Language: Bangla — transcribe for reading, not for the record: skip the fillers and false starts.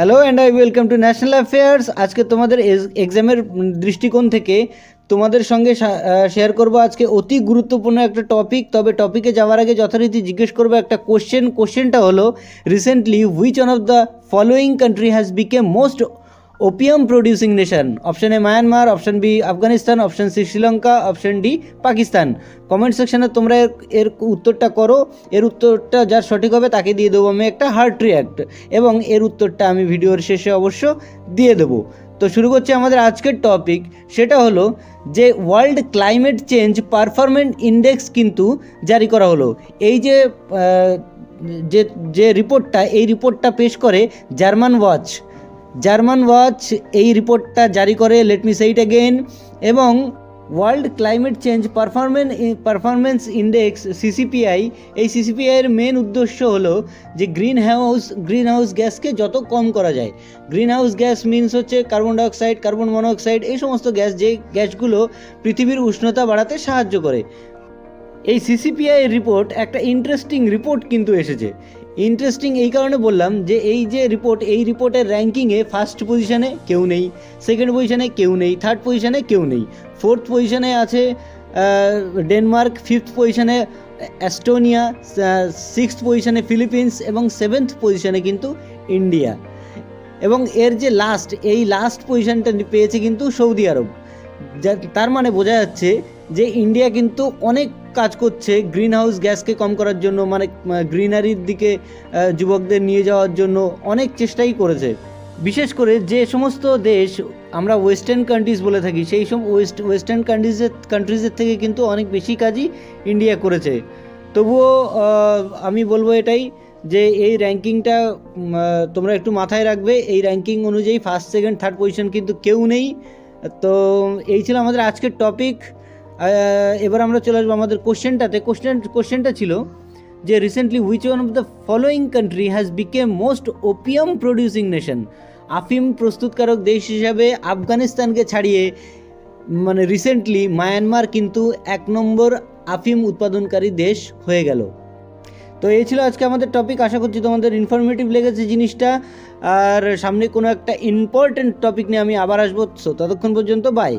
Hello and I welcome to national affairs. আজকে তোমাদের এক্সামের দৃষ্টিকোণ থেকে তোমাদের সঙ্গে শেয়ার করব আজকে অতি গুরুত্বপূর্ণ একটা টপিক। তবে টপিকে যাওয়ার আগে যথারীতি জিজ্ঞেস করবো একটা কোশ্চেনটা হলো, recently which one of the following country has become most opium producing nation? Option A Myanmar, option B Afghanistan, option C Sri Lanka, option D Pakistan. Comment সেকশনে তোমরা এর উত্তরটা করো। এর উত্তরটা যার সঠিক হবে তাকে দিয়ে দেবো আমি একটা হার্ট রিয়াক্ট, এবং এর উত্তরটা আমি ভিডিওর শেষে অবশ্য দিয়ে দেবো। তো শুরু করছি আমাদের আজকের টপিক। সেটা হলো যে world climate change performance index কিন্তু জারি করা হলো। এই যে যে রিপোর্টটা, এই রিপোর্টটা পেশ করে জার্মান ওয়াচ এই রিপোর্টটা জারি করে। Let me say it again. এবং world climate change performance index CCPI, এই সিসিপিআইয়ের মেন উদ্দেশ্য হলো যে গ্রিন হাউস গ্যাসকে যত কম করা যায়। গ্রিন হাউস গ্যাস মিনস হচ্ছে কার্বন ডাইঅক্সাইড, কার্বন মনোক্সাইড, এই সমস্ত গ্যাস, যে গ্যাসগুলো পৃথিবীর উষ্ণতা বাড়াতে সাহায্য করে। এই সিসিপিআই রিপোর্ট একটা ইন্টারেস্টিং রিপোর্ট কিন্তু এসেছে। ইন্টারেস্টিং এই কারণে বললাম যে এই যে রিপোর্ট, এই রিপোর্টের র্যাঙ্কিংয়ে ফার্স্ট পজিশনে কেউ নেই, সেকেন্ড পজিশনে কেউ নেই, থার্ড পজিশনে কেউ নেই। ফোর্থ পজিশনে আছে ডেনমার্ক, ফিফথ পজিশনে অ্যাস্টোনিয়া, সিক্সথ পজিশনে ফিলিপিন্স, এবং সেভেন্থ পজিশনে কিন্তু ইন্ডিয়া। এবং এর যে লাস্ট পজিশনটা পেয়েছে কিন্তু সৌদি আরব। তার মানে বোঝা যাচ্ছে যে ইন্ডিয়া কিন্তু অনেক কাজ করছে গ্রিন হাউস গ্যাসকে কম করার জন্য, মানে গ্রিনারির দিকে যুবকদের নিয়ে যাওয়ার জন্য অনেক চেষ্টাই করেছে। বিশেষ করে যে সমস্ত দেশ আমরা ওয়েস্টার্ন কান্ট্রিজ বলে থাকি, সেই সব ওয়েস্টার্ন কান্ট্রিজের থেকে কিন্তু অনেক বেশি কাজই ইন্ডিয়া করেছে। তবুও আমি বলবো এটাই যে এই র্যাঙ্কিংটা তোমরা একটু মাথায় রাখবে। এই র্যাঙ্কিং অনুযায়ী ফার্স্ট, সেকেন্ড, থার্ড পজিশন কিন্তু কেউ নেই। তো এই ছিল আমাদের আজকের টপিক। এবার আমরা চলে আসবো আমাদের কোশ্চেনটাতে। কোশ্চেনটা ছিল যে recently which one of the following country has become most opium producing nation? আফিম প্রস্তুতকারক দেশ হিসাবে আফগানিস্তানকে ছাড়িয়ে মানে রিসেন্টলি মায়ানমার কিন্তু 1 নম্বর আফিম উৎপাদনকারী দেশ হয়ে গেল। তো এই ছিল আজকে আমাদের টপিক। আশা করছি তোমাদের ইনফরমেটিভ লেগেছে জিনিসটা। আর সামনে কোনো একটা ইম্পর্টেন্ট টপিক নিয়ে আমি আবার আসবো। ততক্ষণ পর্যন্ত বাই।